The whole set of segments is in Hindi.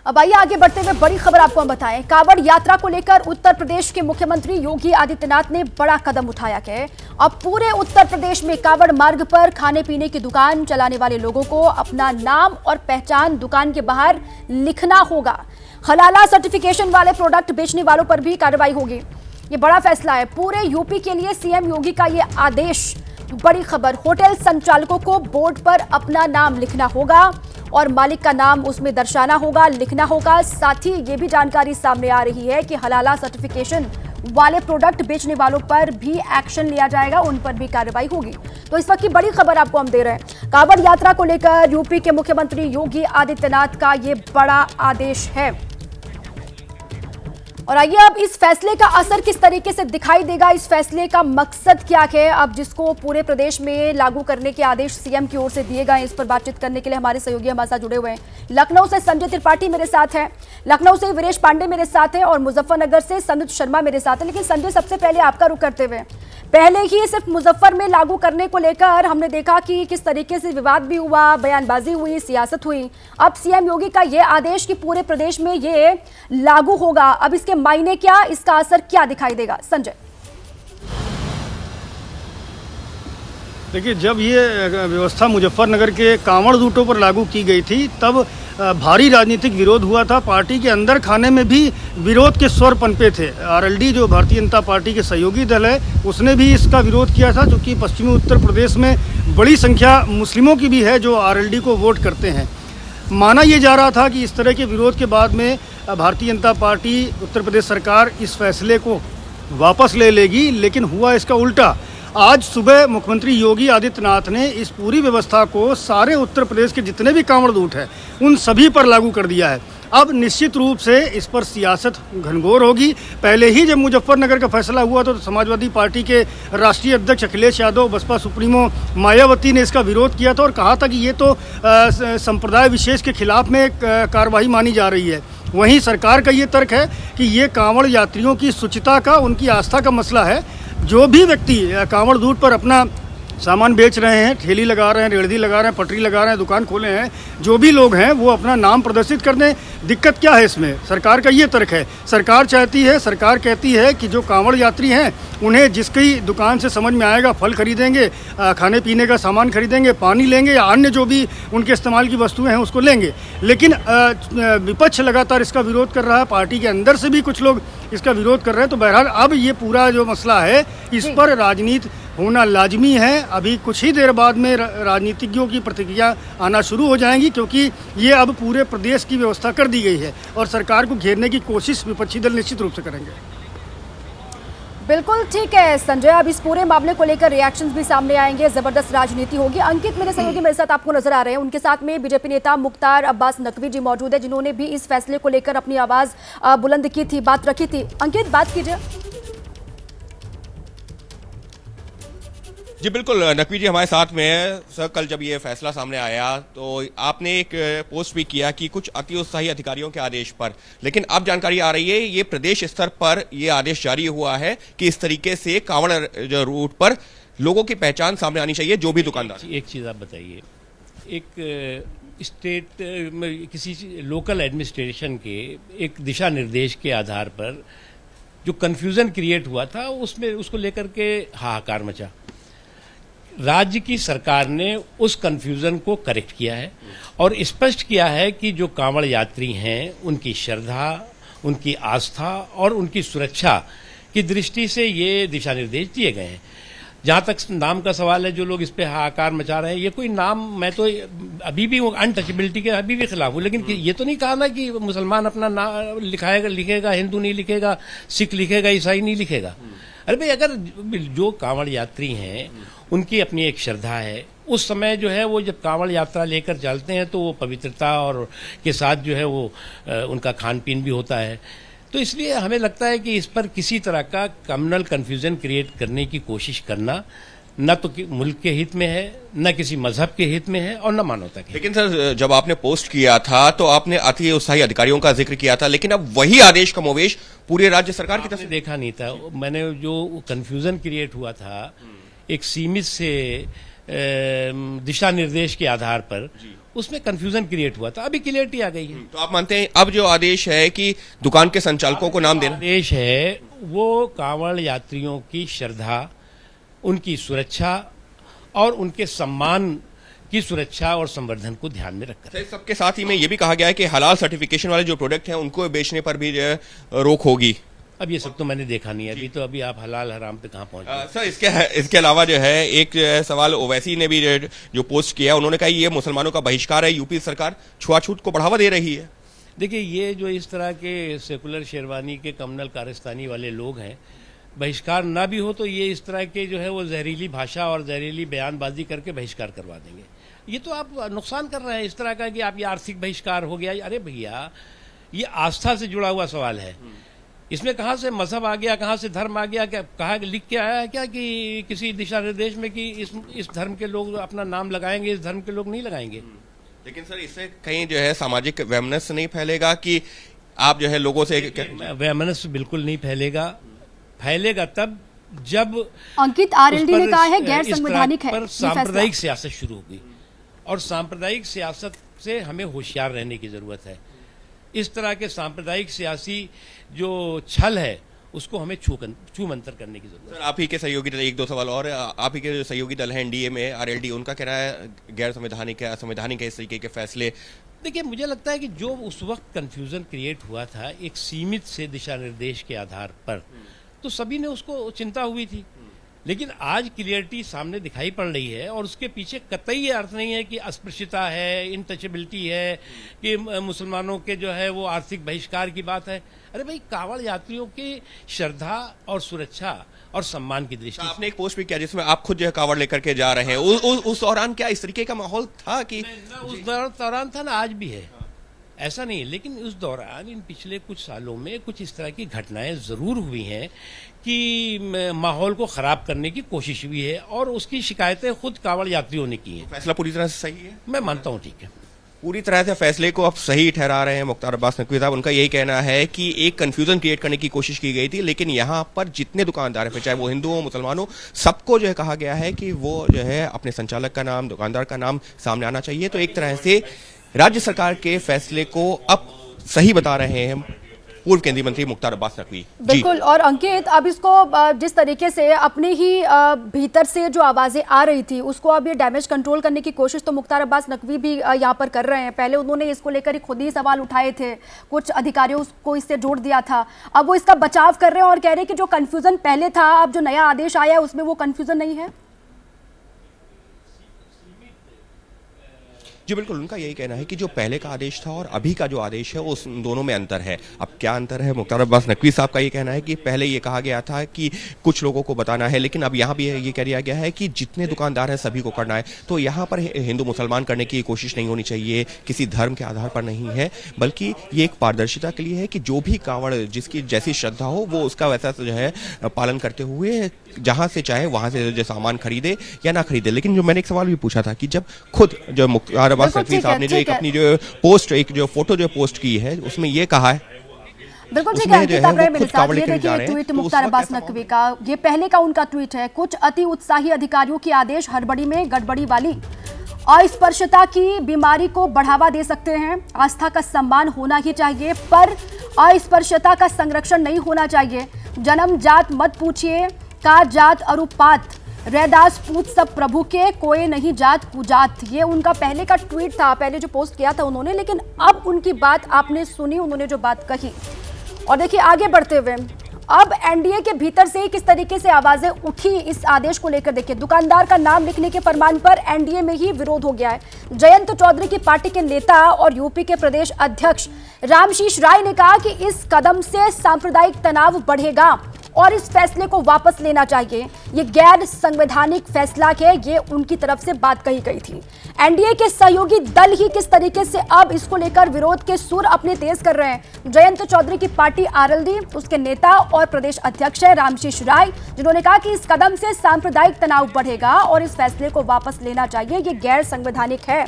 अब आइए आगे बढ़ते हुए बड़ी खबर आपको हम बताएं। कांवड़ यात्रा को लेकर उत्तर प्रदेश के मुख्यमंत्री योगी आदित्यनाथ ने बड़ा कदम उठाया है। अब पूरे उत्तर प्रदेश में कांवड़ मार्ग पर खाने पीने की दुकान चलाने वाले लोगों को अपना नाम और पहचान दुकान के बाहर लिखना होगा। हलाला सर्टिफिकेशन वाले प्रोडक्ट बेचने वालों पर भी कार्रवाई होगी। ये बड़ा फैसला है पूरे यूपी के लिए। सीएम योगी का ये आदेश, बड़ी खबर। होटल संचालकों को बोर्ड पर अपना नाम लिखना होगा और मालिक का नाम उसमें दर्शाना होगा, लिखना होगा। साथ ही ये भी जानकारी सामने आ रही है कि हलाला सर्टिफिकेशन वाले प्रोडक्ट बेचने वालों पर भी एक्शन लिया जाएगा, उन पर भी कार्रवाई होगी। तो इस वक्त की बड़ी खबर आपको हम दे रहे हैं। कांवड़ यात्रा को लेकर यूपी के मुख्यमंत्री योगी आदित्यनाथ का ये बड़ा आदेश है। और आइए अब इस फैसले का असर किस तरीके से दिखाई देगा, इस फैसले का मकसद क्या है, अब जिसको पूरे प्रदेश में लागू करने के आदेश सीएम की ओर से दिए गए, इस पर बातचीत करने के लिए हमारे सहयोगी हमारे साथ जुड़े हुए हैं। लखनऊ से संजय त्रिपाठी मेरे साथ हैं, लखनऊ से वीरेश पांडे मेरे साथ हैं और मुजफ्फरनगर से सनुज शर्मा मेरे साथ है। लेकिन संजय, सबसे पहले आपका रुख करते हुए, पहले ही सिर्फ मुजफ्फर में लागू करने को लेकर हमने देखा कि किस तरीके से विवाद भी हुआ, बयानबाजी हुई, सियासत हुई। अब सीएम योगी का ये आदेश कि पूरे प्रदेश में ये लागू होगा, अब इसके मायने क्या, इसका असर क्या दिखाई देगा? संजय, देखिए, जब ये व्यवस्था मुजफ्फरनगर के कांवड़ रूटों पर लागू की गई थी तब भारी राजनीतिक विरोध हुआ था। पार्टी के अंदर खाने में भी विरोध के स्वर पनपे थे। आरएलडी जो भारतीय जनता पार्टी के सहयोगी दल है, उसने भी इसका विरोध किया था, क्योंकि पश्चिमी उत्तर प्रदेश में बड़ी संख्या मुस्लिमों की भी है जो आरएलडी को वोट करते हैं। माना यह जा रहा था कि इस तरह के विरोध के बाद में भारतीय जनता पार्टी, उत्तर प्रदेश सरकार इस फैसले को वापस ले लेगी, लेकिन हुआ इसका उल्टा। आज सुबह मुख्यमंत्री योगी आदित्यनाथ ने इस पूरी व्यवस्था को सारे उत्तर प्रदेश के जितने भी कांवड़ रूट हैं उन सभी पर लागू कर दिया है। अब निश्चित रूप से इस पर सियासत घनघोर होगी। पहले ही जब मुजफ्फरनगर का फैसला हुआ तो समाजवादी पार्टी के राष्ट्रीय अध्यक्ष अखिलेश यादव, बसपा सुप्रीमो मायावती ने इसका विरोध किया था और कहा था कि ये तो संप्रदाय विशेष के खिलाफ में कार्रवाई मानी जा रही है। वहीं सरकार का ये तर्क है कि ये कांवड़ यात्रियों की शुचिता का, उनकी आस्था का मसला है। जो भी व्यक्ति कांवड़ रूट पर अपना सामान बेच रहे हैं, ठेली लगा रहे हैं, रेहड़ी लगा रहे हैं, पटरी लगा रहे हैं, दुकान खोले हैं, जो भी लोग हैं वो अपना नाम प्रदर्शित कर दें। दिक्कत क्या है इसमें? सरकार का ये तर्क है। सरकार कहती है कि जो कांवड़ यात्री हैं उन्हें जिसकी दुकान से समझ में आएगा फल खरीदेंगे, खाने पीने का सामान खरीदेंगे, पानी लेंगे या अन्य जो भी उनके इस्तेमाल की वस्तुएं हैं उसको लेंगे। लेकिन विपक्ष लगातार इसका विरोध कर रहा है, पार्टी के अंदर से भी कुछ लोग इसका विरोध कर रहे हैं। तो बहरहाल अब ये पूरा जो मसला है इस पर राजनीति होना लाजमी है। अभी कुछ ही देर बाद में राजनीतिज्ञों की प्रतिक्रिया आना शुरू हो जाएंगी, क्योंकि ये अब पूरे प्रदेश की व्यवस्था कर दी गई है और सरकार को घेरने की कोशिश विपक्षी दल निश्चित रूप से करेंगे। बिल्कुल ठीक है संजय, अब इस पूरे मामले को लेकर रिएक्शंस भी सामने आएंगे, जबरदस्त राजनीति होगी। अंकित मेरे सहयोगी मेरे साथ आपको नजर आ रहे हैं, उनके साथ में बीजेपी नेता मुख्तार अब्बास नकवी जी मौजूद है, जिन्होंने भी इस फैसले को लेकर अपनी आवाज बुलंद की थी, बात रखी थी। अंकित, बात कीजिए। जी बिल्कुल, नकवी जी हमारे साथ में है। सर, कल जब ये फैसला सामने आया तो आपने एक पोस्ट भी किया कि कुछ अति उत्साही अधिकारियों के आदेश पर, लेकिन अब जानकारी आ रही है ये प्रदेश स्तर पर ये आदेश जारी हुआ है कि इस तरीके से कांवड़ रूट पर लोगों की पहचान सामने आनी चाहिए, जो भी दुकानदार। एक चीज़ आप बताइए, एक स्टेट में किसी लोकल एडमिनिस्ट्रेशन के एक दिशा निर्देश के आधार पर जो कन्फ्यूज़न क्रिएट हुआ था उसमें उसको लेकर के हाहाकार मचा। राज्य की सरकार ने उस कन्फ्यूज़न को करेक्ट किया है और स्पष्ट किया है कि जो कांवड़ यात्री हैं उनकी श्रद्धा, उनकी आस्था और उनकी सुरक्षा की दृष्टि से ये दिशा निर्देश दिए गए हैं। जहाँ तक नाम का सवाल है, जो लोग इस पे हाहाकार मचा रहे हैं, ये कोई नाम, मैं तो अभी भी अनटचेबिलिटी के अभी भी खिलाफ हूँ, लेकिन ये तो नहीं कहा ना कि मुसलमान अपना नाम लिखेगा, हिंदू नहीं लिखेगा, सिख लिखेगा, ईसाई नहीं लिखेगा। अरे भाई, अगर जो कांवड़ यात्री हैं उनकी अपनी एक श्रद्धा है, उस समय जो है वो जब कांवड़ यात्रा लेकर चलते हैं तो वो पवित्रता और के साथ जो है वो उनका खान पीन भी होता है। तो इसलिए हमें लगता है कि इस पर किसी तरह का कम्युनल कन्फ्यूजन क्रिएट करने की कोशिश करना न तो मुल्क के हित में है, न किसी मजहब के हित में है और न मानवता के। लेकिन सर, जब आपने पोस्ट किया था तो आपने अति उत्साही अधिकारियों का जिक्र किया था, लेकिन अब वही आदेश कमोवेश पूरे राज्य सरकार की तरफ से देखा नहीं था। मैंने जो कन्फ्यूजन क्रिएट हुआ था एक सीमित से दिशा निर्देश के आधार पर, उसमें कंफ्यूजन क्रिएट हुआ था। अभी क्लियरिटी आ गई है। तो आप मानते हैं अब जो आदेश है कि दुकान के संचालकों को नाम देना, आदेश है वो कांवड़ यात्रियों की श्रद्धा, उनकी सुरक्षा और उनके सम्मान की सुरक्षा और संवर्धन को ध्यान में रखकर। सबके साथ ही में ये भी कहा गया है कि हलाल सर्टिफिकेशन वाले जो प्रोडक्ट हैं उनको बेचने पर भी रोक होगी। अब ये सब तो मैंने देखा नहीं है, अभी तो अभी आप हलाल हराम पे कहाँ पहुंच गए। सर इसके अलावा जो है एक सवाल ओवैसी ने भी जो पोस्ट किया, उन्होंने कहा ये मुसलमानों का बहिष्कार है, यूपी सरकार छुआछूत को बढ़ावा दे रही है। देखिए, ये जो इस तरह के सेकुलर शेरवानी के कम्युनल कारस्तानी वाले लोग हैं, बहिष्कार ना भी हो तो ये इस तरह के जो है वो जहरीली भाषा और जहरीली बयानबाजी करके बहिष्कार करवा देंगे। ये तो आप नुकसान कर रहे हैं इस तरह का कि आप ये आर्थिक बहिष्कार हो गया। अरे भैया, ये आस्था से जुड़ा हुआ सवाल है, इसमें कहाँ से मजहब आ गया, कहाँ से धर्म आ गया? क्या कहा लिख के आया है क्या कि किसी दिशा निर्देश में कि इस धर्म के लोग अपना नाम लगाएंगे, इस धर्म के लोग नहीं लगाएंगे? लेकिन सर इससे कहीं जो है सामाजिक वैमनस्य नहीं फैलेगा कि आप जो है लोगों से? वैमनस्य बिल्कुल नहीं फैलेगा। फैलेगा तब जब अंकित आरएलडी ने कहा है गैर संवैधानिक है, पर सांप्रदायिक सियासत शुरू होगी, और सांप्रदायिक सियासत से हमें होशियार रहने की जरूरत है। इस तरह के सांप्रदायिक सियासी जो छल है उसको हमें छू मंतर करने की जरूरत है। सर आप ही के सहयोगी दल, एक दो सवाल और, आप ही के जो सहयोगी दल है एनडीए में आरएलडी, उनका कहना है गैर संवैधानिक है, असंवैधानिक है इस तरीके के फैसले। देखिए, मुझे लगता है कि जो उस वक्त कंफ्यूजन क्रिएट हुआ था एक सीमित से दिशा निर्देश के आधार पर, तो सभी ने उसको चिंता हुई थी, लेकिन आज क्लियरिटी सामने दिखाई पड़ रही है और उसके पीछे कतई ये अर्थ नहीं है कि अस्पृश्यता है, इनटचेबिलिटी है, कि मुसलमानों के जो है वो आर्थिक बहिष्कार की बात है। अरे भाई, कांवड़ यात्रियों की श्रद्धा और सुरक्षा और सम्मान की दृष्टि। आपने एक पोस्ट भी किया जिसमें आप खुद जो है कांवड़ लेकर के जा रहे हैं, उस दौरान क्या इस तरीके का माहौल था? कि उस दौरान था ना, आज भी है, ऐसा नहीं है। लेकिन उस दौरान इन पिछले कुछ सालों में कुछ इस तरह की घटनाएं जरूर हुई हैं कि माहौल को खराब करने की कोशिश हुई है, और उसकी शिकायतें खुद कांवड़ यात्रियों ने की हैं। फैसला पूरी तरह से सही है? मैं मानता हूँ ठीक है। पूरी तरह से फैसले को अब सही ठहरा रहे हैं मुख्तार अब्बास नकवी साहब। उनका यही कहना है कि एक कंफ्यूजन क्रिएट करने की कोशिश की गई थी, लेकिन यहाँ पर जितने दुकानदार हैं, चाहे वो हिंदू हो मुसलमान हो, सबको जो है कहा गया है कि वो जो है अपने संचालक का नाम, दुकानदार का नाम सामने आना चाहिए। तो एक तरह से राज्य सरकार के फैसले को अब सही बता रहे हैं पूर्व केंद्रीय मंत्री मुख्तार अब्बास नकवी। बिल्कुल। और अंकित, अब इसको जिस तरीके से अपने ही भीतर से जो आवाजें आ रही थी उसको अब ये डैमेज कंट्रोल करने की कोशिश तो मुख्तार अब्बास नकवी भी यहाँ पर कर रहे हैं। पहले उन्होंने इसको लेकर खुद ही सवाल उठाए थे, कुछ अधिकारियों को इससे जोड़ दिया था, अब वो इसका बचाव कर रहे हैं और कह रहे हैं कि जो कंफ्यूजन पहले था, अब जो नया आदेश आया है उसमें वो कंफ्यूजन नहीं है। जी बिल्कुल, उनका यही कहना है कि जो पहले का आदेश था और अभी का जो आदेश है उस दोनों में अंतर है। अब क्या अंतर है? मुख्तार अब्बास नकवी साहब का ये कहना है कि पहले ये कहा गया था कि कुछ लोगों को बताना है, लेकिन अब यहाँ भी ये कह दिया गया है कि जितने दुकानदार हैं सभी को करना है। तो यहाँ पर हिंदू मुसलमान करने की कोशिश नहीं होनी चाहिए, किसी धर्म के आधार पर नहीं है, बल्कि ये एक पारदर्शिता के लिए है कि जो भी कांवड़ जिसकी जैसी श्रद्धा हो वो उसका वैसा जो है पालन करते हुए जहाँ से चाहे वहाँ से जो सामान खरीदे या ना खरीदे। लेकिन जो मैंने एक सवाल भी पूछा था कि जब खुद जो मुख्तार अब्बास नकवी साहब ने जो एक अपनी जो पोस्ट, एक जो फोटो जो पोस्ट की है उसमें ये कहा है, बिल्कुल ठीक है अंकित, आप रहे मेरे साथ। ये देखिए ट्वीट मुख्तार अब्बास नकवी का, ये पहले का उनका ट्वीट है। कुछ अति उत्साही अधिकारियों की आदेश हड़बड़ी में गड़बड़ी वाली अस्पृश्यता की बीमारी को बढ़ावा दे सकते हैं। आस्था का सम्मान होना ही चाहिए, पर अस्पृश्यता का संरक्षण नहीं होना चाहिए। जन्म जात मत पूछिए, का जात अरुपात, रैदास पूत सब प्रभु के, कोई नहीं जात पूजात। ये उनका पहले का ट्वीट था, पहले जो पोस्ट किया था उन्होंने। लेकिन अब उनकी बात आपने सुनी, उन्होंने जो बात कही। और देखिए आगे बढ़ते हुए अब एनडीए के भीतर से किस तरीके से आवाजें उठी इस आदेश को लेकर। देखिए, दुकानदार का नाम लिखने के फरमान पर एनडीए में ही विरोध हो गया है। जयंत चौधरी की पार्टी के नेता और यूपी के प्रदेश अध्यक्ष रामशीष राय ने कहा कि इस कदम से सांप्रदायिक तनाव बढ़ेगा और इस फैसले को वापस लेना चाहिए। ये गैर संवैधानिक फैसला है, ये उनकी तरफ से बात कही गई थी। एनडीए के सहयोगी दल ही किस तरीके से अब इसको लेकर विरोध के सुर अपने तेज कर रहे हैं। जयंत चौधरी की पार्टी आरएलडी, उसके नेता और प्रदेश अध्यक्ष है रामशीष राय, जिन्होंने कहा कि इस कदम से सांप्रदायिक तनाव बढ़ेगा और इस फैसले को वापस लेना चाहिए, ये गैर संवैधानिक है।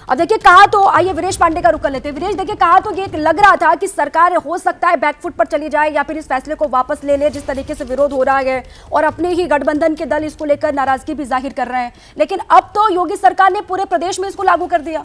अब देखिए कहा तो, आइए विरेश पांडे का रुख कर लेते हैं। विरेश, देखिए कहा तो ये लग रहा था कि सरकार हो सकता है बैकफुट पर चली जाए या फिर इस फैसले को वापस ले ले, जिस तरीके से विरोध हो रहा है और अपने ही गठबंधन के दल इसको लेकर नाराजगी भी जाहिर कर रहे हैं। लेकिन अब तो योगी सरकार ने पूरे प्रदेश में इसको लागू कर दिया।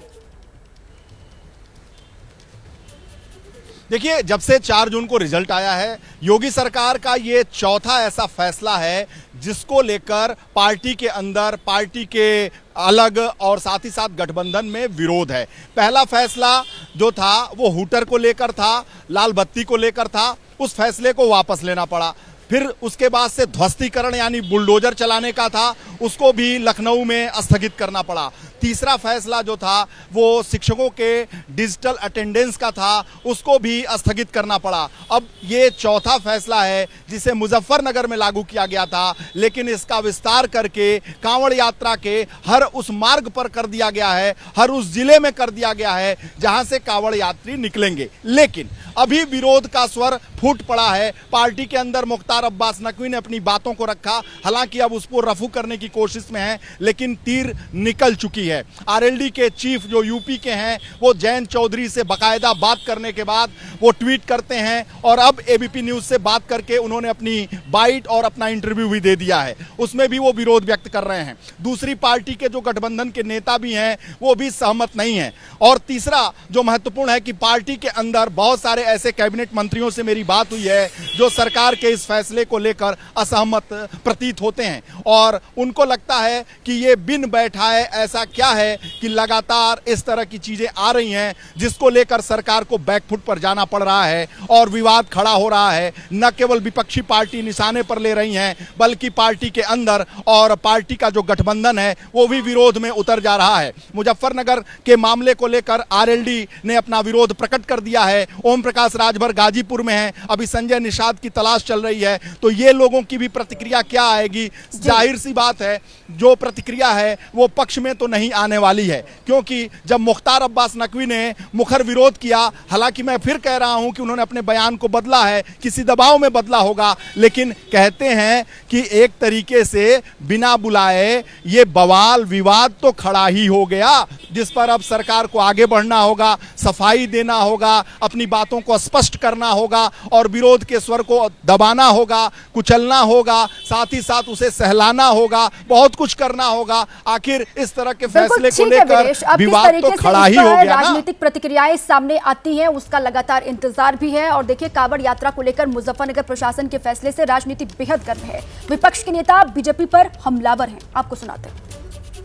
देखिए, जब से 4 जून को रिजल्ट आया है, योगी सरकार का ये चौथा ऐसा फैसला है जिसको लेकर पार्टी के अंदर, पार्टी के अलग और साथ ही साथ गठबंधन में विरोध है। पहला फैसला जो था वो हूटर को लेकर था, लाल बत्ती को लेकर था, उस फैसले को वापस लेना पड़ा। फिर उसके बाद से ध्वस्तीकरण यानी बुलडोजर चलाने का था, उसको भी लखनऊ में स्थगित करना पड़ा। तीसरा फैसला जो था वो शिक्षकों के डिजिटल अटेंडेंस का था, उसको भी स्थगित करना पड़ा। अब ये चौथा फैसला है जिसे मुजफ्फरनगर में लागू किया गया था, लेकिन इसका विस्तार करके कांवड़ यात्रा के हर उस मार्ग पर कर दिया गया है, हर उस जिले में कर दिया गया है जहां से कांवड़ यात्री निकलेंगे। लेकिन अभी विरोध का स्वर फूट पड़ा है। पार्टी के अंदर मुख्तार अब्बास नकवी ने अपनी बातों को रखा, हालांकि अब उसको रफू करने की कोशिश में है, लेकिन तीर निकल चुकी है। आरएलडी के चीफ जो यूपी के हैं, वो जयंत चौधरी से बाकायदा बात करने के बाद वो ट्वीट करते हैं और अब एबीपी न्यूज से बात करके उन्होंने अपनी बाइट और अपना इंटरव्यू भी दे दिया है, उसमें भी वो विरोध व्यक्त कर रहे हैं। दूसरी पार्टी के जो गठबंधन के नेता भी हैं वो भी सहमत नहीं है। और तीसरा जो महत्वपूर्ण है कि पार्टी के अंदर बहुत सारे ऐसे कैबिनेट मंत्रियों से मेरी बात हुई है जो सरकार के इस फैसले को लेकर असहमत प्रतीत होते हैं और उनको लगता है कि ये बिन बैठाए ऐसा क्या है कि लगातार इस तरह की चीजें आ रही हैं जिसको लेकर सरकार को बैकफुट पर जाना पड़ रहा है और विवाद खड़ा हो रहा है। न केवल विपक्षी पार्टी निशाने पर ले रही हैं, बल्कि पार्टी के अंदर और पार्टी का जो गठबंधन है वो भी विरोध में उतर जा रहा है। मुजफ्फरनगर के मामले को लेकर आरएलडी ने अपना विरोध प्रकट कर दिया है। ओम प्रकाश राजभर गाजीपुर में है, अभी संजय निषाद की तलाश चल रही है। तो ये लोगों की भी प्रतिक्रिया क्या आएगी? जाहिर सी बात है जो प्रतिक्रिया है वो पक्ष में तो नहीं आने वाली है, क्योंकि जब मुख्तार अब्बास नकवी ने मुखर विरोध किया, हालांकि मैं फिर कह रहा हूं कि उन्होंने अपने बयान को बदला है, किसी दबाव में बदला होगा, लेकिन कहते हैं कि एक तरीके से बिना बुलाए ये बवाल विवाद तो खड़ा ही हो गया, जिस पर अब सरकार को आगे बढ़ना होगा, सफाई देना होगा, अपनी बातों को स्पष्ट करना होगा और विरोध के स्वर को दबाना होगा, कुचलना होगा, साथ ही साथ उसे सहलाना होगा, बहुत कुछ करना होगा। आखिर इस तरह के फैसले को लेकर विवाद तो खड़ा ही हो गया ना। राजनीतिक प्रतिक्रियाएं सामने आती हैं, उसका लगातार इंतजार भी है। और देखिए, कांवड़ यात्रा को लेकर मुजफ्फरनगर प्रशासन के फैसले से राजनीति बेहद गर्म है। विपक्ष के नेता बीजेपी पर हमलावर हैं, आपको सुनाते हैं।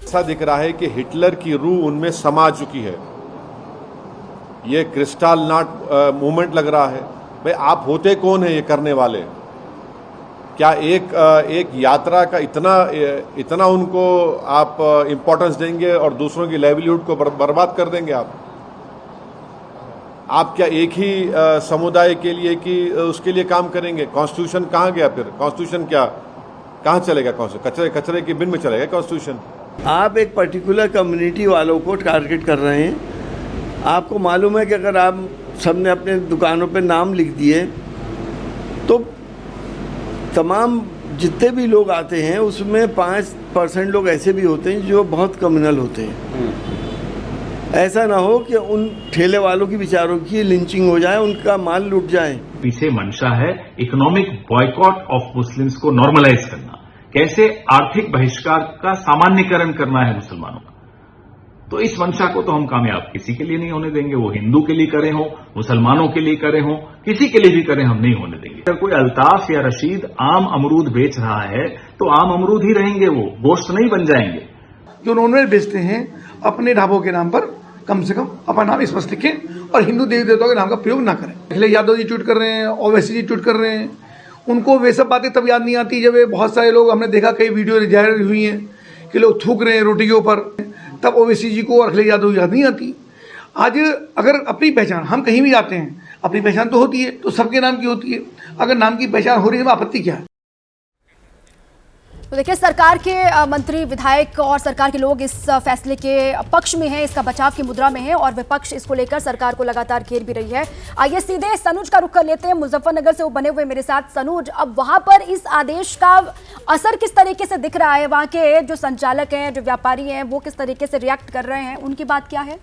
ऐसा दिख रहा है कि हिटलर की रूह उनमें समा चुकी है। ये क्रिस्टल नॉट मूवमेंट लग रहा है। भाई, आप होते कौन है ये करने वाले? क्या एक यात्रा का इतना उनको आप इंपॉर्टेंस देंगे और दूसरों की लाइवलीहुड को बर्बाद कर देंगे? आप क्या एक ही समुदाय के लिए कि उसके लिए काम करेंगे? कॉन्स्टिट्यूशन कहाँ गया फिर? कॉन्स्टिट्यूशन क्या कहाँ चलेगा? कचरे की बिन में चलेगा कॉन्स्टिट्यूशन? आप एक पर्टिकुलर कम्युनिटी वालों को टारगेट कर रहे हैं। आपको मालूम है कि अगर आप सबने अपने दुकानों पे नाम लिख दिए तो तमाम जितने भी लोग आते हैं उसमें 5% लोग ऐसे भी होते हैं जो बहुत कम्युनल होते हैं। ऐसा ना हो कि उन ठेले वालों की बेचारों की लिंचिंग हो जाए, उनका माल लूट जाए। पीछे मंशा है इकोनॉमिक बॉयकॉट ऑफ मुस्लिम्स को नॉर्मलाइज करना, कैसे आर्थिक बहिष्कार का सामान्यकरण करना है मुसलमानों का। तो इस मंशा को तो हम कामयाब किसी के लिए नहीं होने देंगे, वो हिंदू के लिए करे हो, मुसलमानों के लिए करे हो, किसी के लिए भी करें, हम नहीं होने देंगे। अगर कोई अल्ताफ या रशीद आम अमरूद बेच रहा है तो आम अमरूद ही रहेंगे, वो गोश्त नहीं बन जाएंगे। जो नॉनवेज बेचते हैं अपने ढाबों के नाम पर कम से कम अपना नाम स्पष्ट लिखें और हिंदू देवी देवताओं के नाम का प्रयोग ना करें। अखिलेश यादव जी ट्वीट कर रहे हैं, ओवैसी जी ट्वीट कर रहे हैं, उनको वे सब बातें तब याद नहीं आती जब बहुत सारे लोग, हमने देखा कई वीडियो जाहिर हुई हैं कि लोग थूक रहे हैं रोटी के ऊपर, तब ओवैसी जी को और अखिलेश यादव याद नहीं आती। आज अगर अपनी पहचान, हम कहीं भी जाते हैं अपनी पहचान तो होती है, तो सबके नाम की होती है। अगर नाम की पहचान हो रही है तो आपत्ति क्या है? तो देखिए, सरकार के मंत्री, विधायक और सरकार के लोग इस फैसले के पक्ष में हैं, इसका बचाव की मुद्रा में है और विपक्ष इसको लेकर सरकार को लगातार घेर भी रही है। आइए सीधे सनूज का रुख कर लेते हैं। मुजफ्फरनगर से वो बने हुए मेरे साथ सनूज, अब वहां पर इस आदेश का असर किस तरीके से दिख रहा है? वहां के जो संचालक हैं, जो व्यापारी हैं, वो किस तरीके से रिएक्ट कर रहे हैं? उनकी बात क्या है?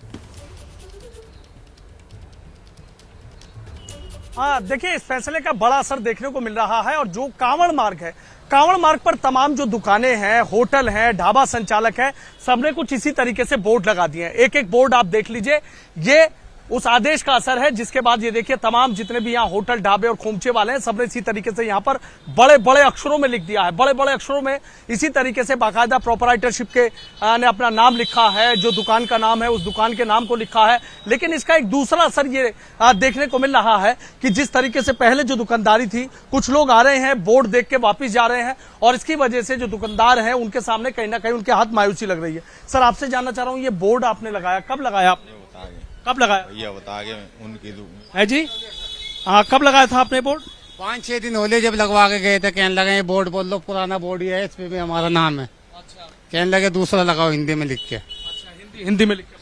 हाँ, देखिए, इस फैसले का बड़ा असर देखने को मिल रहा है और जो कांवड़ मार्ग है, कांवड़ मार्ग पर तमाम जो दुकानें हैं, होटल हैं, ढाबा संचालक हैं, सबने कुछ इसी तरीके से बोर्ड लगा दिए हैं। एक एक बोर्ड आप देख लीजिए, ये उस आदेश का असर है, जिसके बाद ये देखिए तमाम जितने भी यहाँ होटल, ढाबे और खोमचे वाले हैं, सबने इसी तरीके से यहाँ पर बड़े बड़े अक्षरों में लिख दिया है, बड़े बड़े अक्षरों में इसी तरीके से बाकायदा प्रोपराइटरशिप के ने अपना नाम लिखा है, जो दुकान का नाम है उस दुकान के नाम को लिखा है। लेकिन इसका एक दूसरा असर ये देखने को मिल रहा है कि जिस तरीके से पहले जो दुकानदारी थी, कुछ लोग आ रहे हैं, बोर्ड देख के वापिस जा रहे हैं, और इसकी वजह से जो दुकानदार हैं उनके सामने कहीं ना कहीं उनके हाथ मायूसी लग रही है। सर, आपसे जानना चाह रहा हूँ, ये बोर्ड आपने लगाया, कब लगाया आपने? कब लगाया? ये बता के उनकी है जी। हाँ, कब लगाया था आपने बोर्ड? 5-6 दिन होले जब लगवा के गए थे, कहने लगे ये बोर्ड बोल लो, पुराना बोर्ड ही है, इस पे भी हमारा नाम है। अच्छा। कहने लगे दूसरा लगाओ हिंदी में लिख के। अच्छा,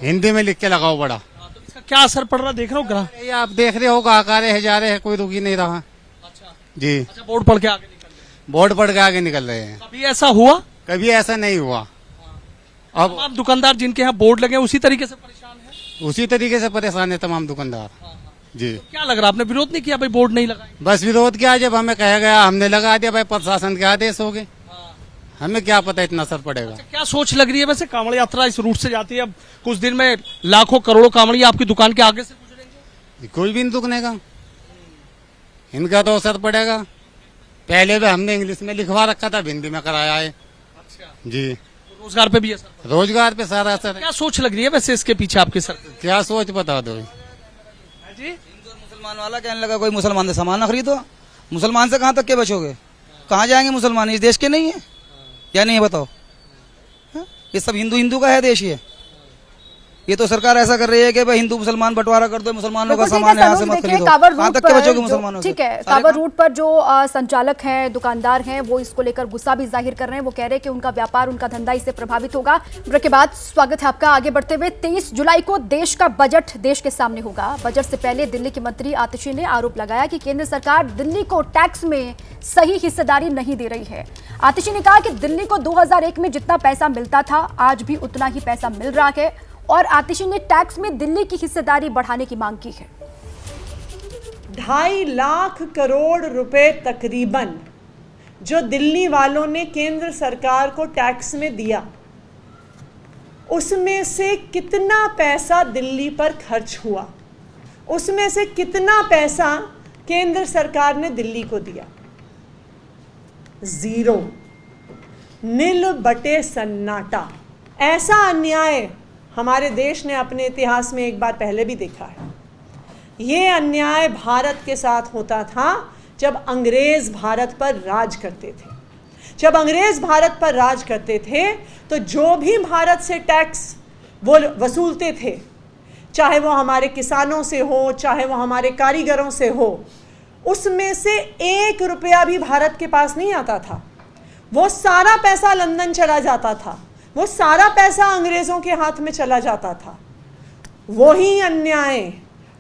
हिंदी में लिख के लगाओ बड़ा। तो इसका क्या असर पड़ रहा देख रहे हो ग्राहक? ये आप देख रहे हो, गाहकारे है जा रहे हैं, कोई रुक ही नहीं रहा। अच्छा जी। अच्छा, बोर्ड पढ़ के आगे निकल रहे हैं। बोर्ड पढ़ के आगे निकल रहे हैं। कभी ऐसा हुआ? कभी ऐसा नहीं हुआ। अब आप दुकानदार जिनके यहाँ बोर्ड लगे उसी तरीके से परेशान है? उसी तरीके से परेशान है तमाम दुकानदार। जी। तो क्या लग रहा है, आपने विरोध नहीं किया भाई बोर्ड नहीं लगाए? बस विरोध किया, जब हमें कहा गया हमने लगा दिया, भाई प्रशासन के आदेश हो गए, हमें क्या पता इतना असर पड़ेगा। अच्छा, क्या सोच लग रही है वैसे? कांवड़ यात्रा इस रूट से जाती है, अब कुछ दिन में लाखों करोड़ों कांवड़ी आपकी दुकान के आगे से गुजरेंगे, कोई भी नहीं रुकनेगा, इनका तो असर पड़ेगा। पहले भी हमने इंग्लिश में लिखवा रखा था, हिंदी में कराया है। अच्छा। जी। तो रोजगार पे भी असर पड़ा? रोजगार पे सारा असर है। क्या सोच लग रही है वैसे इसके पीछे आपके सर? क्या सोच बता दो जी। हिंदू और मुसलमान वाला कहने लगा कोई मुसलमान से सामान ना खरीदो। मुसलमान से कहाँ तक के बचोगे? कहाँ जाएंगे मुसलमान? इस देश के नहीं है या नहीं है बताओ? ये सब हिंदू का है देश। ये तो सरकार ऐसा कर रही है कि भाई हिंदू मुसलमान बंटवारा कर दो, मुसलमानों का सामान यहाँ से मत खरीदो। कहाँ तक के बचोगे मुसलमानों से? ठीक है, कांवड़ रूट पर जो संचालक हैं, दुकानदार हैं, वो इसको लेकर गुस्सा भी जाहिर कर रहे हैं। वो कह रहे हैं कि उनका व्यापार, उनका धंधा इससे प्रभावित होगा। ब्रेक के बाद स्वागत है आपका। आगे बढ़ते हुए 23 जुलाई को देश का बजट देश के सामने होगा। बजट से पहले दिल्ली के मंत्री आतिशी ने आरोप लगाया कि केंद्र सरकार दिल्ली को टैक्स में सही हिस्सेदारी नहीं दे रही है। आतिशी ने कहा कि दिल्ली को 2001 में जितना पैसा मिलता था, आज भी उतना ही पैसा मिल रहा है, और आतिशी ने टैक्स में दिल्ली की हिस्सेदारी बढ़ाने की मांग की है। 2.5 लाख करोड़ रुपए तकरीबन जो दिल्ली वालों ने केंद्र सरकार को टैक्स में दिया, उसमें से कितना पैसा दिल्ली पर खर्च हुआ? उसमें से कितना पैसा केंद्र सरकार ने दिल्ली को दिया? 0, नील बटे सन्नाटा। ऐसा अन्याय हमारे देश ने अपने इतिहास में एक बार पहले भी देखा है। ये अन्याय भारत के साथ होता था जब अंग्रेज भारत पर राज करते थे। जब अंग्रेज भारत पर राज करते थे तो जो भी भारत से टैक्स वो वसूलते थे, चाहे वो हमारे किसानों से हो, चाहे वो हमारे कारीगरों से हो, उसमें से 1 रुपया भी भारत के पास नहीं आता था। वो सारा पैसा लंदन चला जाता था, वो सारा पैसा अंग्रेजों के हाथ में चला जाता था। वही अन्याय,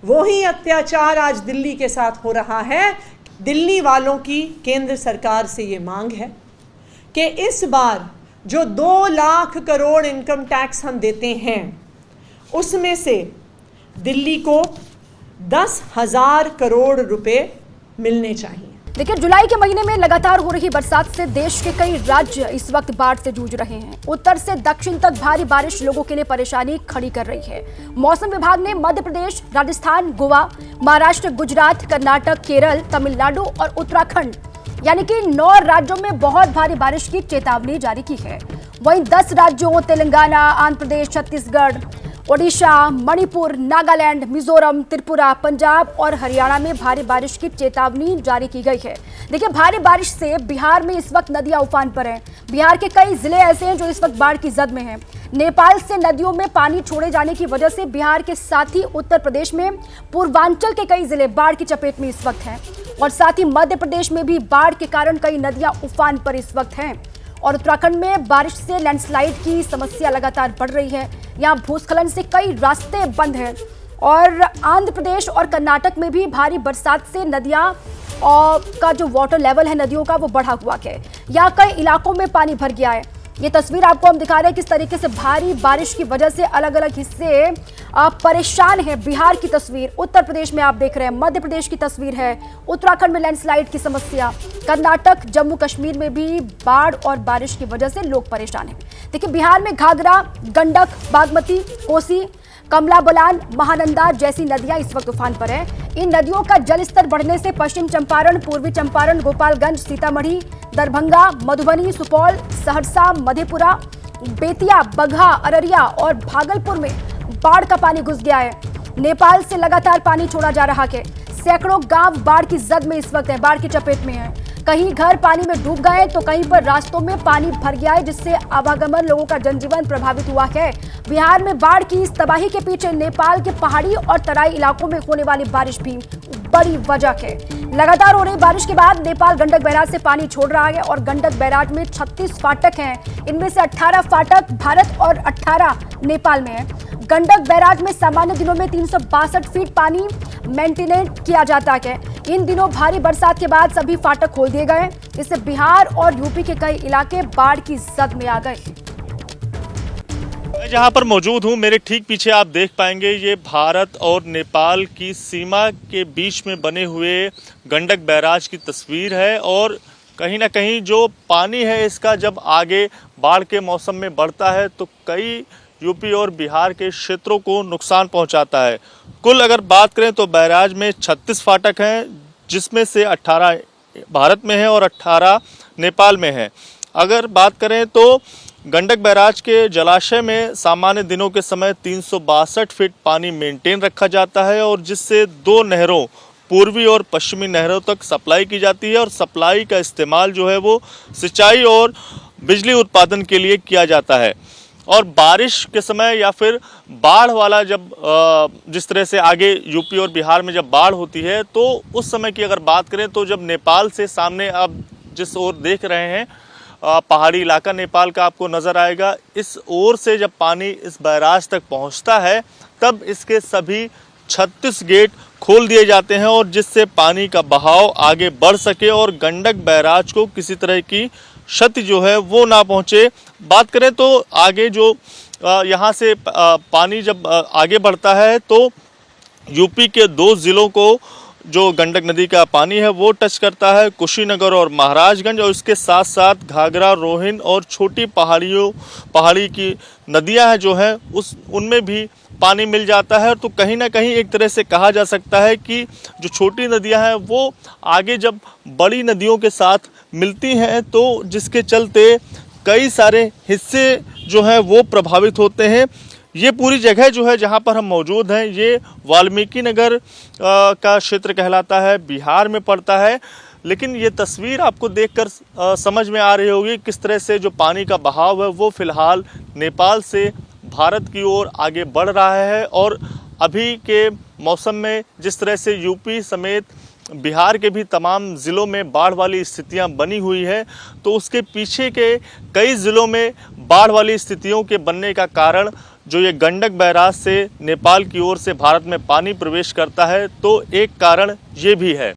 वही अत्याचार आज दिल्ली के साथ हो रहा है। दिल्ली वालों की केंद्र सरकार से ये मांग है कि इस बार जो 2 लाख करोड़ इनकम टैक्स हम देते हैं, उसमें से दिल्ली को 10,000 करोड़ रुपए मिलने चाहिए। देखिए, जुलाई के महीने में लगातार हो रही बरसात से देश के कई राज्य इस वक्त बाढ़ से जूझ रहे हैं। उत्तर से दक्षिण तक भारी बारिश लोगों के लिए परेशानी खड़ी कर रही है। मौसम विभाग ने मध्य प्रदेश, राजस्थान, गोवा, महाराष्ट्र, गुजरात, कर्नाटक, केरल, तमिलनाडु और उत्तराखंड यानी कि 9 राज्यों में बहुत भारी बारिश की चेतावनी जारी की है। वहीं 10 राज्यों तेलंगाना, आंध्र प्रदेश, छत्तीसगढ़, ओडिशा, मणिपुर, नागालैंड, मिजोरम, त्रिपुरा, पंजाब और हरियाणा में भारी बारिश की चेतावनी जारी की गई है। देखिए, भारी बारिश से बिहार में इस वक्त नदियां उफान पर हैं। बिहार के कई जिले ऐसे हैं जो इस वक्त बाढ़ की जद में हैं। नेपाल से नदियों में पानी छोड़े जाने की वजह से बिहार के साथ ही उत्तर प्रदेश में पूर्वांचल के कई जिले बाढ़ की चपेट में इस वक्त हैं, और साथ ही मध्य प्रदेश में भी बाढ़ के कारण कई नदियां उफान पर इस वक्त हैं। और उत्तराखंड में बारिश से लैंडस्लाइड की समस्या लगातार बढ़ रही है। यहाँ भूस्खलन से कई रास्ते बंद हैं, और आंध्र प्रदेश और कर्नाटक में भी भारी बरसात से नदियां का जो वाटर लेवल है नदियों का वो बढ़ा हुआ है। यहाँ कई इलाकों में पानी भर गया है। ये तस्वीर आपको हम दिखा रहे हैं किस तरीके से भारी बारिश की वजह से अलग अलग हिस्से परेशान है। बिहार की तस्वीर, उत्तर प्रदेश में आप देख रहे हैं, मध्य प्रदेश की तस्वीर है, उत्तराखंड में लैंडस्लाइड की समस्या, कर्नाटक, जम्मू कश्मीर में भी बाढ़ और बारिश की वजह से लोग परेशान हैं। देखिए, बिहार में घाघरा, गंडक, बागमती, कोसी, कमला बलान, महानंदा जैसी नदियां इस वक्त उफान पर हैं। इन नदियों का जलस्तर बढ़ने से पश्चिम चंपारण, पूर्वी चंपारण, गोपालगंज, सीतामढ़ी, दरभंगा, मधुबनी, सुपौल, सहरसा, मधेपुरा, बेतिया, बगहा, अररिया और भागलपुर में बाढ़ का पानी घुस गया है। नेपाल से लगातार पानी छोड़ा जा रहा है। सैकड़ों गांव बाढ़ की जद में इस वक्त है, बाढ़ की चपेट में है। कहीं घर पानी में डूब गए तो कहीं पर रास्तों में पानी भर गया है, जिससे आवागमन, लोगों का जनजीवन प्रभावित हुआ है। बिहार में बाढ़ की इस तबाही के पीछे नेपाल के पहाड़ी और तराई इलाकों में होने वाली बारिश भी बड़ी वजह है। लगातार हो रही बारिश के बाद नेपाल गंडक बैराज से पानी छोड़ रहा है और गंडक बैराज में 36 फाटक हैं। इनमें से 18 फाटक भारत और 18 नेपाल में है। गंडक बैराज में सामान्य दिनों में 362 फीट पानी मेंटेनेट किया जाता है। इन दिनों भारी बरसात के बाद सभी फाटक खोल दिए गए। इससे बिहार और यूपी के कई इलाके बाढ़ की जद में आ गए। मैं जहां पर मौजूद हूं, मेरे ठीक पीछे आप देख पाएंगे ये भारत और नेपाल की सीमा के बीच में बने हुए गंडक बैराज की तस्वीर है। और कहीं ना कहीं जो पानी है इसका जब आगे बाढ़ के मौसम में बढ़ता है तो कई यूपी और बिहार के क्षेत्रों को नुकसान पहुंचाता है। कुल अगर बात करें तो बैराज में 36 फाटक हैं, जिसमें से 18 भारत में है और 18 नेपाल में है। अगर बात करें तो गंडक बैराज के जलाशय में सामान्य दिनों के समय 362 फीट पानी मेंटेन रखा जाता है और जिससे 2 नहरों, पूर्वी और पश्चिमी नहरों तक सप्लाई की जाती है। और सप्लाई का इस्तेमाल जो है वो सिंचाई और बिजली उत्पादन के लिए किया जाता है। और बारिश के समय या फिर बाढ़ वाला जब जिस तरह से आगे यूपी और बिहार में जब बाढ़ होती है तो उस समय की अगर बात करें तो जब नेपाल से सामने आप जिस ओर देख रहे हैं पहाड़ी इलाका नेपाल का आपको नज़र आएगा, इस ओर से जब पानी इस बैराज तक पहुंचता है तब इसके सभी 36 गेट खोल दिए जाते हैं और जिससे पानी का बहाव आगे बढ़ सके और गंडक बैराज को किसी तरह की क्षति जो है वो ना पहुंचे। बात करें तो आगे जो यहाँ से पानी जब आगे बढ़ता है तो यूपी के 2 जिलों को जो गंडक नदी का पानी है वो टच करता है, कुशीनगर और महाराजगंज, और इसके साथ साथ घाघरा, रोहिन और छोटी पहाड़ी की नदियां हैं जो हैं उनमें भी पानी मिल जाता है। तो कहीं ना कहीं एक तरह से कहा जा सकता है कि जो छोटी नदियां हैं वो आगे जब बड़ी नदियों के साथ मिलती हैं तो जिसके चलते कई सारे हिस्से जो हैं वो प्रभावित होते हैं। ये पूरी जगह जो है जहाँ पर हम मौजूद हैं ये वाल्मीकि नगर का क्षेत्र कहलाता है, बिहार में पड़ता है। लेकिन ये तस्वीर आपको देखकर समझ में आ रही होगी किस तरह से जो पानी का बहाव है वो फिलहाल नेपाल से भारत की ओर आगे बढ़ रहा है। और अभी के मौसम में जिस तरह से यूपी समेत बिहार के भी तमाम ज़िलों में बाढ़ वाली स्थितियां बनी हुई है तो उसके पीछे के कई ज़िलों में बाढ़ वाली स्थितियों के बनने का कारण जो ये गंडक बैराज से नेपाल की ओर से भारत में पानी प्रवेश करता है तो एक कारण ये भी है।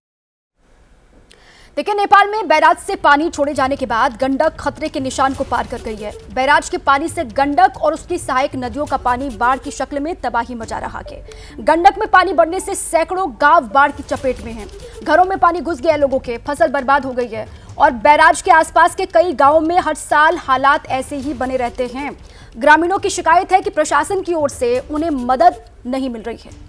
देखिए, नेपाल में बैराज से पानी छोड़े जाने के बाद गंडक खतरे के निशान को पार कर गई है। बैराज के पानी से गंडक और उसकी सहायक नदियों का पानी बाढ़ की शक्ल में तबाही मचा रहा है। गंडक में पानी बढ़ने से सैकड़ों गांव बाढ़ की चपेट में हैं। घरों में पानी घुस गया, लोगों के फसल बर्बाद हो गई है और बैराज के आसपास के कई गाँवों में हर साल हालात ऐसे ही बने रहते हैं। ग्रामीणों की शिकायत है कि प्रशासन की ओर से उन्हें मदद नहीं मिल रही है।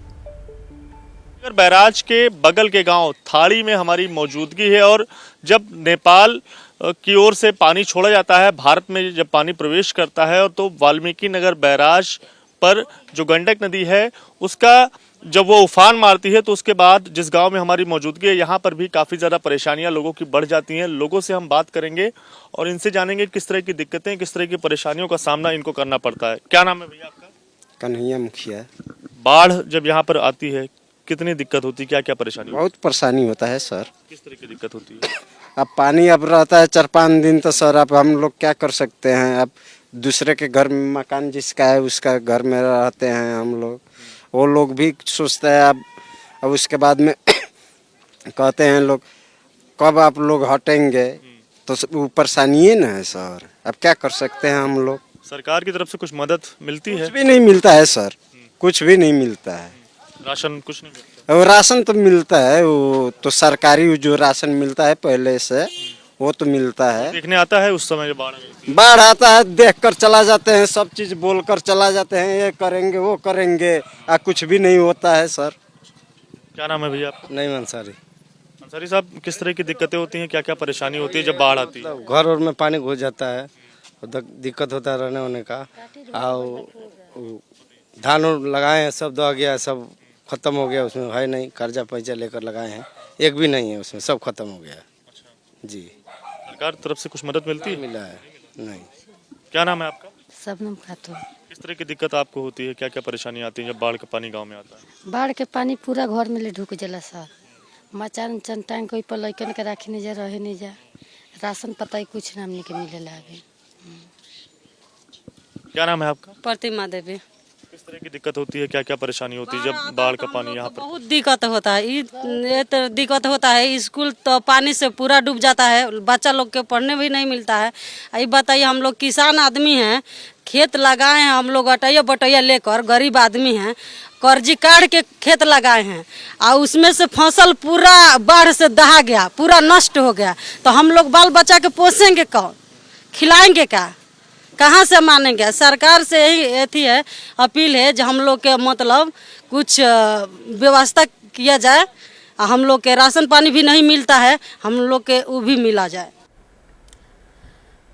बैराज के बगल के गांव थाड़ी में हमारी मौजूदगी है और जब नेपाल की ओर से पानी छोड़ा जाता है, भारत में जब पानी प्रवेश करता है तो वाल्मीकि नगर बैराज पर जो गंडक नदी है उसका जब वो उफान मारती है तो उसके बाद जिस गांव में हमारी मौजूदगी है यहाँ पर भी काफ़ी ज़्यादा परेशानियां लोगों की बढ़ जाती हैं। लोगों से हम बात करेंगे और इनसे जानेंगे किस तरह की दिक्कतें, किस तरह की परेशानियों का सामना इनको करना पड़ता है। क्या नाम है भैया आपका? कन्हैया मुखिया। बाढ़ जब यहाँ पर आती है कितनी दिक्कत होती है, क्या क्या परेशानी? बहुत परेशानी होता है सर। किस तरह की दिक्कत होती है? अब पानी अब रहता है 4-5 दिन तो सर अब हम लोग क्या कर सकते हैं। अब दूसरे के घर में मकान जिसका है उसका घर में रहते हैं हम लोग, वो लोग भी सोचते हैं अब उसके बाद में कहते हैं लोग कब आप लोग हटेंगे, तो वो परेशानी है ना सर। अब क्या कर सकते हैं हम लोग। सरकार की तरफ से कुछ मदद मिलती है? कुछ भी नहीं मिलता है सर, कुछ भी नहीं मिलता है। राशन कुछ नहीं मिलता? और राशन तो मिलता है, वो तो सरकारी जो राशन मिलता है पहले से वो तो मिलता है। देखने आता है उस समय जब बाढ़ आई थी? बाढ़ आता है, देखकर चला जाते हैं, सब चीज बोलकर चला जाते हैं, ये करेंगे वो करेंगे, कुछ भी नहीं होता है सर। क्या नाम है भैया आपका? नहीं अंसारी। अंसारी साहब, किस तरह की दिक्कतें होती हैं, क्या क्या परेशानी होती है जब बाढ़ आती है? घर और में पानी घुस जाता है, दिक्कत होता है रहने होने का। और धान लगाए हैं, सब दह गया, सब खत्म हो गया, उसमें है नहीं, कर्जा पैसा लेकर लगाए हैं, एक भी नहीं है उसमें, सब खत्म हो गया जी। सरकार तरफ से कुछ मदद मिलती है? मिला है नहीं। क्या नाम है आपका? सबनम खातून। किस तरह की दिक्कत आपको होती है, क्या क्या परेशानी आती है जब बाढ़ का पानी गांव में आता है? बाढ़ के पानी पूरा घर में ले ढुक जाला सर। मचान उचान टांग कोई पर लइकन के राखी नहीं जा, रहे नहीं जा, राशन पता ही कुछ ना हमने के मिलेला अभी। क्या नाम है आपका? प्रतिमा देवी। किस तरह की दिक्कत होती है, क्या क्या परेशानी होती है जब बाढ़ का पानी यहाँ पर? बहुत दिक्कत होता है, ये तो दिक्कत होता है, स्कूल तो पानी से पूरा डूब जाता है, बच्चा लोग के पढ़ने भी नहीं मिलता है। ये बताइए, हम लोग किसान आदमी हैं, खेत लगाए हैं हम लोग अटैया बटैया लेकर, गरीब आदमी हैं, कर्जी काट के खेत लगाए हैं और उसमें से फसल पूरा बाढ़ से दहा गया, पूरा नष्ट हो गया, तो हम लोग बाल बच्चा के पोसेंगे कौन, खिलाएंगे क्या, कहाँ से मानेंगे? सरकार से यही अथी है, अपील है जो हम लोग के मतलब कुछ व्यवस्था किया जाए, हम लोग के राशन पानी भी नहीं मिलता है, हम लोग के वो भी मिला जाए।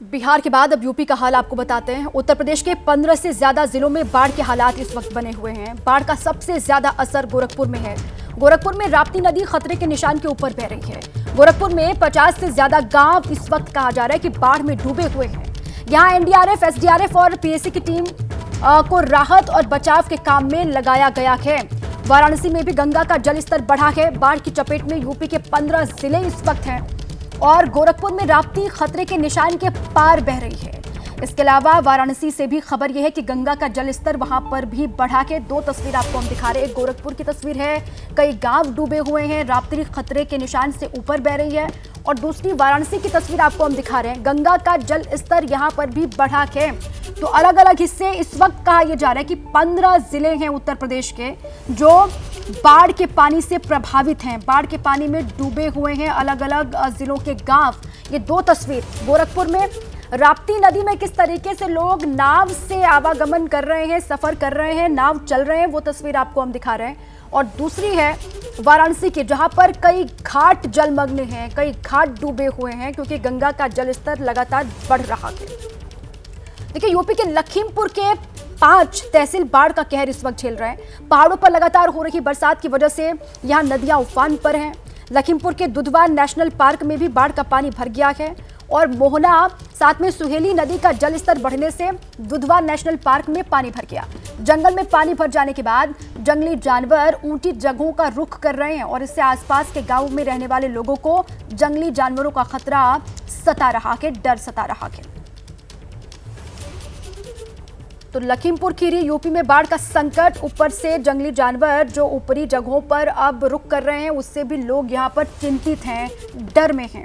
बिहार के बाद अब यूपी का हाल आपको बताते हैं। उत्तर प्रदेश के 15 से ज्यादा जिलों में बाढ़ के हालात इस वक्त बने हुए हैं। बाढ़ का सबसे ज्यादा असर गोरखपुर में है। गोरखपुर में राप्ती नदी खतरे के निशान के ऊपर बह रही है। गोरखपुर में 50 से ज्यादा गांव इस वक्त कहा जा रहा है कि बाढ़ में डूबे हुए हैं। यहाँ एनडीआरएफ, एसडीआरएफ और पीएसी की टीम को राहत और बचाव के काम में लगाया गया है। वाराणसी में भी गंगा का जलस्तर बढ़ा है। बाढ़ की चपेट में यूपी के 15 जिले इस वक्त हैं और गोरखपुर में राप्ती खतरे के निशान के पार बह रही है। इसके अलावा वाराणसी से भी खबर यह है कि गंगा का जलस्तर वहां पर भी बढ़ा के दो तस्वीर आपको हम दिखा रहे हैं। एक गोरखपुर की तस्वीर है, कई गांव डूबे हुए हैं, राप्ती खतरे के निशान से ऊपर बह रही है, और दूसरी वाराणसी की तस्वीर आपको हम दिखा रहे हैं, गंगा का जल स्तर यहां पर भी बढ़ा है। तो अलग अलग हिस्से इस वक्त कहा यह जा रहा है कि 15 जिले हैं उत्तर प्रदेश के जो बाढ़ के पानी से प्रभावित हैं, बाढ़ के पानी में डूबे हुए हैं अलग अलग जिलों के गांव। ये दो तस्वीर गोरखपुर में राप्ती नदी में किस तरीके से लोग नाव से आवागमन कर रहे हैं, सफर कर रहे हैं, नाव चल रहे हैं, वो तस्वीर आपको हम दिखा रहे हैं। और दूसरी है वाराणसी की, जहां पर कई घाट जलमग्न हैं, कई घाट डूबे हुए हैं क्योंकि गंगा का जलस्तर लगातार बढ़ रहा है। देखिए, यूपी के लखीमपुर के 5 तहसील बाढ़ का कहर इस वक्त झेल रहे हैं। पहाड़ों पर लगातार हो रही बरसात की वजह से यहां नदियां उफान पर हैं। लखीमपुर के दुधवा नेशनल पार्क में भी बाढ़ का पानी भर गया है और मोहना साथ में सुहेली नदी का जलस्तर बढ़ने से दुधवा नेशनल पार्क में पानी भर गया। जंगल में पानी भर जाने के बाद जंगली जानवर ऊंची जगहों का रुख कर रहे हैं और इससे आसपास के गांवों में रहने वाले लोगों को जंगली जानवरों का खतरा सता रहा है, डर सता रहा है। तो लखीमपुर खीरी यूपी में बाढ़ का संकट, ऊपर से जंगली जानवर जो ऊपरी जगहों पर अब रुक कर रहे हैं, उससे भी लोग यहां पर चिंतित हैं, डर में हैं।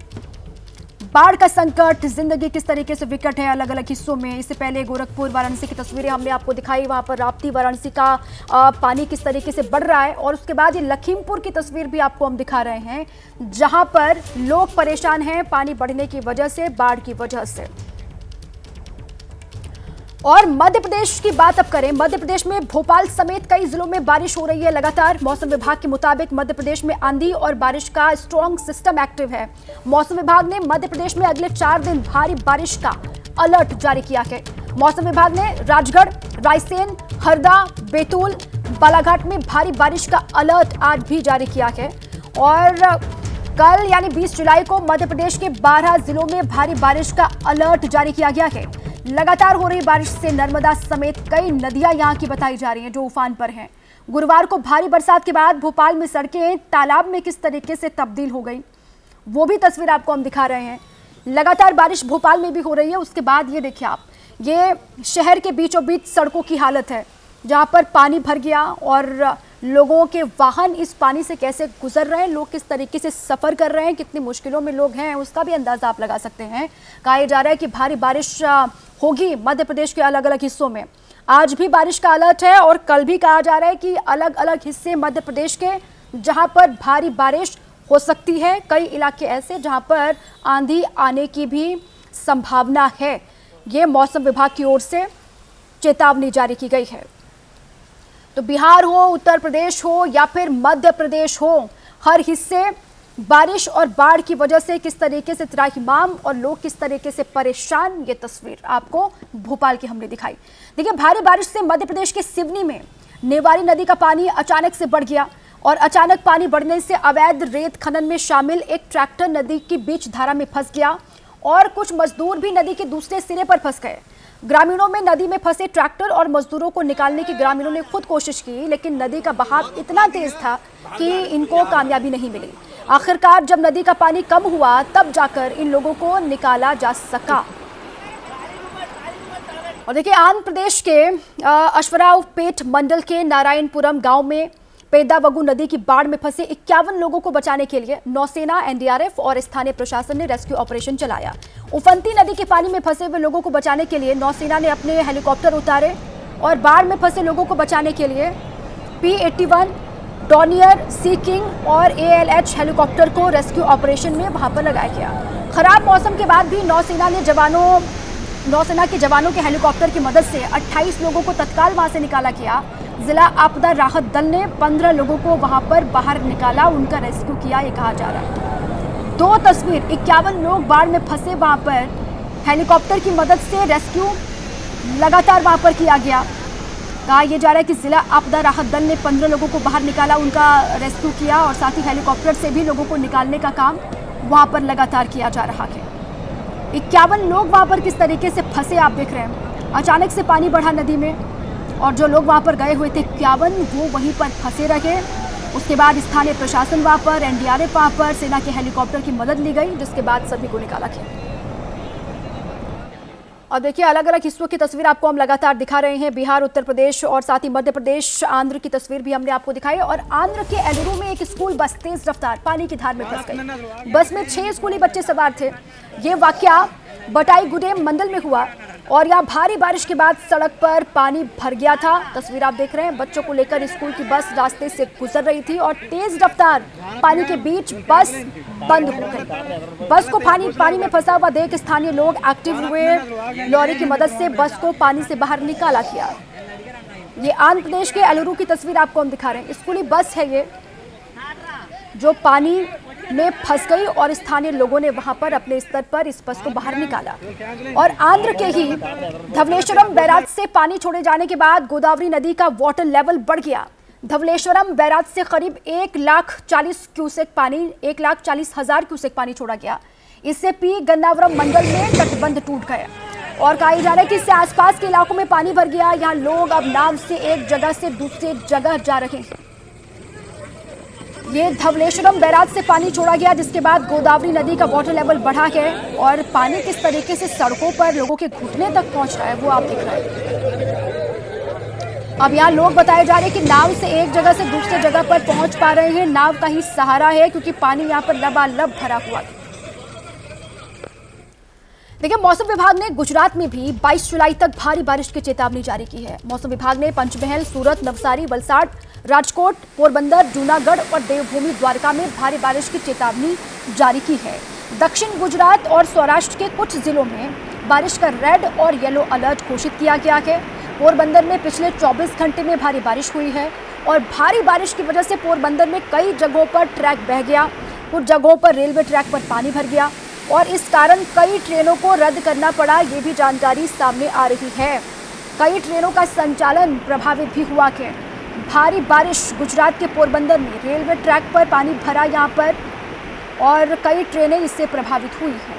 बाढ़ का संकट, जिंदगी किस तरीके से विकट है अलग अलग हिस्सों में। इससे पहले गोरखपुर, वाराणसी की तस्वीरें हमने आपको दिखाई, वहां पर राप्ती वाराणसी का पानी किस तरीके से बढ़ रहा है, और उसके बाद ये लखीमपुर की तस्वीर भी आपको हम दिखा रहे हैं जहां पर लोग परेशान हैं पानी बढ़ने की वजह से, बाढ़ की वजह से। और मध्य प्रदेश की बात अब करें। मध्य प्रदेश में भोपाल समेत कई जिलों में बारिश हो रही है लगातार। मौसम विभाग के मुताबिक मध्य प्रदेश में आंधी और बारिश का स्ट्रॉन्ग सिस्टम एक्टिव है। मौसम विभाग ने मध्य प्रदेश में अगले 4 दिन भारी बारिश का अलर्ट जारी किया है। मौसम विभाग ने राजगढ़, रायसेन, हरदा, बैतूल, बालाघाट में भारी बारिश का अलर्ट आज भी जारी किया है। और कल यानी 20 जुलाई को मध्य प्रदेश के 12 जिलों में भारी बारिश का अलर्ट जारी किया गया है। लगातार हो रही बारिश से नर्मदा समेत कई नदियां यहां की बताई जा रही हैं जो उफान पर हैं। गुरुवार को भारी बरसात के बाद भोपाल में सड़कें तालाब में किस तरीके से तब्दील हो गई, वो भी तस्वीर आपको हम दिखा रहे हैं। लगातार बारिश भोपाल में भी हो रही है। उसके बाद ये देखिए आप, ये शहर के बीचों बीच सड़कों की हालत है जहां पर पानी भर गया और लोगों के वाहन इस पानी से कैसे गुजर रहे हैं, लोग किस तरीके से सफ़र कर रहे हैं, कितनी मुश्किलों में लोग हैं, उसका भी अंदाज़ा आप लगा सकते हैं। कहा जा रहा है कि भारी बारिश होगी मध्य प्रदेश के अलग अलग हिस्सों में। आज भी बारिश का अलर्ट है और कल भी कहा जा रहा है कि अलग अलग हिस्से मध्य प्रदेश के जहां पर भारी बारिश हो सकती है। कई इलाके ऐसे जहां पर आंधी आने की भी संभावना है। ये मौसम विभाग की ओर से चेतावनी जारी की गई है। तो बिहार हो, उत्तर प्रदेश हो या फिर मध्य प्रदेश हो, हर हिस्से बारिश और बाढ़ की वजह से किस तरीके से त्राहिमाम और लोग किस तरीके से परेशान, ये तस्वीर आपको भोपाल की हमने दिखाई। देखिए, भारी बारिश से मध्य प्रदेश के सिवनी में नेवारी नदी का पानी अचानक से बढ़ गया और अचानक पानी बढ़ने से अवैध रेत खनन में शामिल एक ट्रैक्टर नदी की बीच धारा में फंस गया और कुछ मजदूर भी नदी के दूसरे सिरे पर फंस गए। ग्रामीणों में नदी में फंसे ट्रैक्टर और मजदूरों को निकालने की ग्रामीणों ने खुद कोशिश की, लेकिन नदी का बहाव इतना तेज था कि इनको कामयाबी नहीं मिली। आखिरकार जब नदी का पानी कम हुआ तब जाकर इन लोगों को निकाला जा सका। और देखिए, आंध्र प्रदेश के अश्वरावपेट मंडल के नारायणपुरम गांव में पेद्दावगु नदी की बाढ़ में फंसे 51 लोगों को बचाने के लिए नौसेना, एनडीआरएफ और स्थानीय प्रशासन ने रेस्क्यू ऑपरेशन चलाया। उफनती नदी के पानी में फंसे हुए लोगों को बचाने के लिए नौसेना ने अपने हेलीकॉप्टर उतारे और बाढ़ में फंसे लोगों को बचाने के लिए P-81, डॉनियर, सी किंग और ALH हेलीकॉप्टर को रेस्क्यू ऑपरेशन में वहां पर लगाया गया। खराब मौसम के बाद भी नौसेना के जवानों के हेलीकॉप्टर की मदद से 28 लोगों को तत्काल वहां से निकाला गया। जिला आपदा राहत दल ने 15 लोगों को वहां पर बाहर निकाला, उनका रेस्क्यू किया, ये कहा जा रहा है। दो तस्वीर, 51 लोग बाढ़ में फंसे, वहां पर हेलीकॉप्टर की मदद से रेस्क्यू लगातार वहां पर किया गया। कहा यह जा रहा है कि जिला आपदा राहत दल ने 15 लोगों को बाहर निकाला, उनका रेस्क्यू किया और साथ ही हेलीकॉप्टर से भी लोगों को निकालने का काम वहां पर लगातार किया जा रहा है। 51 लोग वहां पर किस तरीके से फंसे आप देख रहे हैं। अचानक से पानी बढ़ा नदी में और जो लोग वहां पर गए हुए थे 51, वो वहीं पर फंसे रहे। उसके बाद स्थानीय प्रशासन वहां पर, एनडीआरएफ वहां पर, सेना के हेलीकॉप्टर की मदद ली गई, जिसके बाद सभी को निकाला गया। और देखिए, अलग अलग हिस्सों की तस्वीर आपको हम लगातार दिखा रहे हैं। बिहार, उत्तर प्रदेश और साथ ही मध्य प्रदेश, आंध्र की तस्वीर भी हमने आपको दिखाई। और आंध्र के एलुरु में एक स्कूल बस तेज रफ्तार पानी की धार में फंस गई। बस में 6 स्कूली बच्चे सवार थे। ये वाकया बटाईगुडेम मंडल में हुआ और यहाँ भारी बारिश के बाद सड़क पर पानी भर गया था। तस्वीर आप देख रहे हैं, बच्चों को लेकर स्कूल की बस रास्ते से गुजर रही थी और तेज रफ्तार पानी के बीच बस बंद हो गई। बस को पानी में फंसा हुआ देख स्थानीय लोग एक्टिव हुए। लॉरी की मदद से बस को पानी से बाहर निकाला गया। ये आंध्र प्रदेश के एलुरु की तस्वीर आपको हम दिखा रहे हैं। स्कूली बस है ये, जो पानी में फंस गई और स्थानीय लोगों ने वहां पर अपने स्तर पर इस बस को बाहर निकाला। और आंध्र के ही धवलेश्वरम बैराज से पानी छोड़े जाने के बाद गोदावरी नदी का वाटर लेवल बढ़ गया। धवलेश्वरम बैराज से करीब 1,40,000 क्यूसेक पानी छोड़ा गया। इससे पी गन्नावरम मंडल में तटबंध टूट गए और कहा जा रहा है कि इससे आसपास के इलाकों में पानी भर गया। यहाँ लोग अब नाव से एक जगह से दूसरी जगह जा रहे हैं। ये धवलेश्वरम बैराज से पानी छोड़ा गया, जिसके बाद गोदावरी नदी का वाटर लेवल बढ़ा है और पानी किस तरीके से सड़कों पर लोगों के घुटने तक पहुंच रहा है वो आप देख रहे हैं। अब यहाँ लोग बताए जा रहे हैं कि नाव से एक जगह से दूसरी जगह पर पहुंच पा रहे हैं। नाव का ही सहारा है क्योंकि पानी यहाँ पर लबालब भरा हुआ है। देखिए, मौसम विभाग ने गुजरात में भी 22 जुलाई तक भारी बारिश की चेतावनी जारी की है। मौसम विभाग ने पंचमहल, सूरत, नवसारी, वलसाड़, राजकोट, पोरबंदर, जूनागढ़ और देवभूमि द्वारका में भारी बारिश की चेतावनी जारी की है। दक्षिण गुजरात और सौराष्ट्र के कुछ जिलों में बारिश का रेड और येलो अलर्ट घोषित किया गया है। पोरबंदर में पिछले 24 घंटे में भारी बारिश हुई है और भारी बारिश की वजह से पोरबंदर में कई जगहों पर ट्रैक बह गया। कुछ जगहों पर रेलवे ट्रैक पर पानी भर गया और इस कारण कई ट्रेनों को रद्द करना पड़ा, ये भी जानकारी सामने आ रही है। कई ट्रेनों का संचालन प्रभावित भी हुआ है। भारी बारिश गुजरात के पोरबंदर में रेलवे ट्रैक पर पानी भरा यहाँ पर और कई ट्रेनें इससे प्रभावित हुई हैं।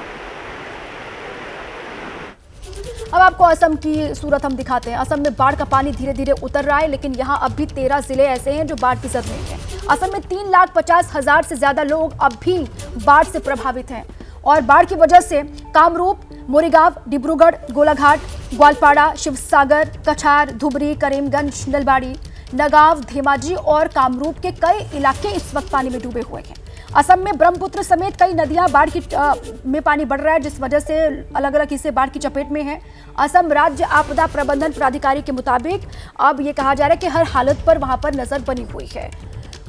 अब आपको असम की सूरत हम दिखाते हैं। असम में बाढ़ का पानी धीरे धीरे उतर रहा है, लेकिन यहाँ अब भी 13 जिले ऐसे हैं जो बाढ़ की जद में हैं। असम में 3,50,000 से ज्यादा लोग अब भी बाढ़ से प्रभावित हैं और बाढ़ की वजह से कामरूप, मोरीगांव, डिब्रूगढ़, गोलाघाट, ग्वालपाड़ा, शिवसागर, कछार, धुबरी, करीमगंज, नलबाड़ी, नगांव, धेमाजी और कामरूप के कई इलाके इस वक्त पानी में डूबे हुए हैं। असम में ब्रह्मपुत्र समेत कई नदियां बाढ़ की में पानी बढ़ रहा है, जिस वजह से अलग अलग हिस्से बाढ़ की चपेट में हैं। असम राज्य आपदा प्रबंधन प्राधिकारी के मुताबिक अब ये कहा जा रहा है कि हर हालत पर वहां पर नजर बनी हुई है।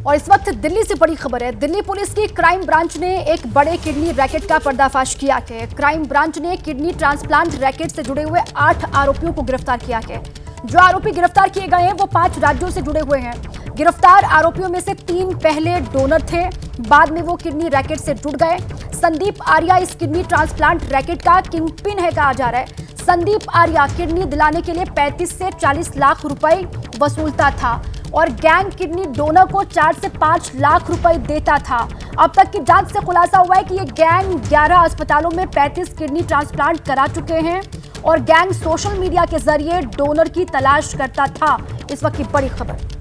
और इस वक्त दिल्ली से बड़ी खबर है। दिल्ली पुलिस की क्राइम ब्रांच ने एक बड़े किडनी रैकेट का पर्दाफाश किया है। क्राइम ब्रांच ने किडनी ट्रांसप्लांट रैकेट से जुड़े हुए 8 आरोपियों को गिरफ्तार किया है। जो आरोपी गिरफ्तार किए गए हैं वो 5 राज्यों से जुड़े हुए हैं। गिरफ्तार आरोपियों में से 3 पहले डोनर थे, बाद में वो किडनी रैकेट से जुड़ गए। संदीप आर्या इस किडनी ट्रांसप्लांट रैकेट का किंगपिन है कहा जा रहा है। संदीप आर्या किडनी दिलाने के लिए 35 से 40 लाख रुपए वसूलता था और गैंग किडनी डोनर को 4 से 5 लाख रुपए देता था। अब तक की जांच से खुलासा हुआ है कि ये गैंग 11 अस्पतालों में 35 किडनी ट्रांसप्लांट करा चुके हैं और गैंग सोशल मीडिया के जरिए डोनर की तलाश करता था। इस वक्त की बड़ी खबर।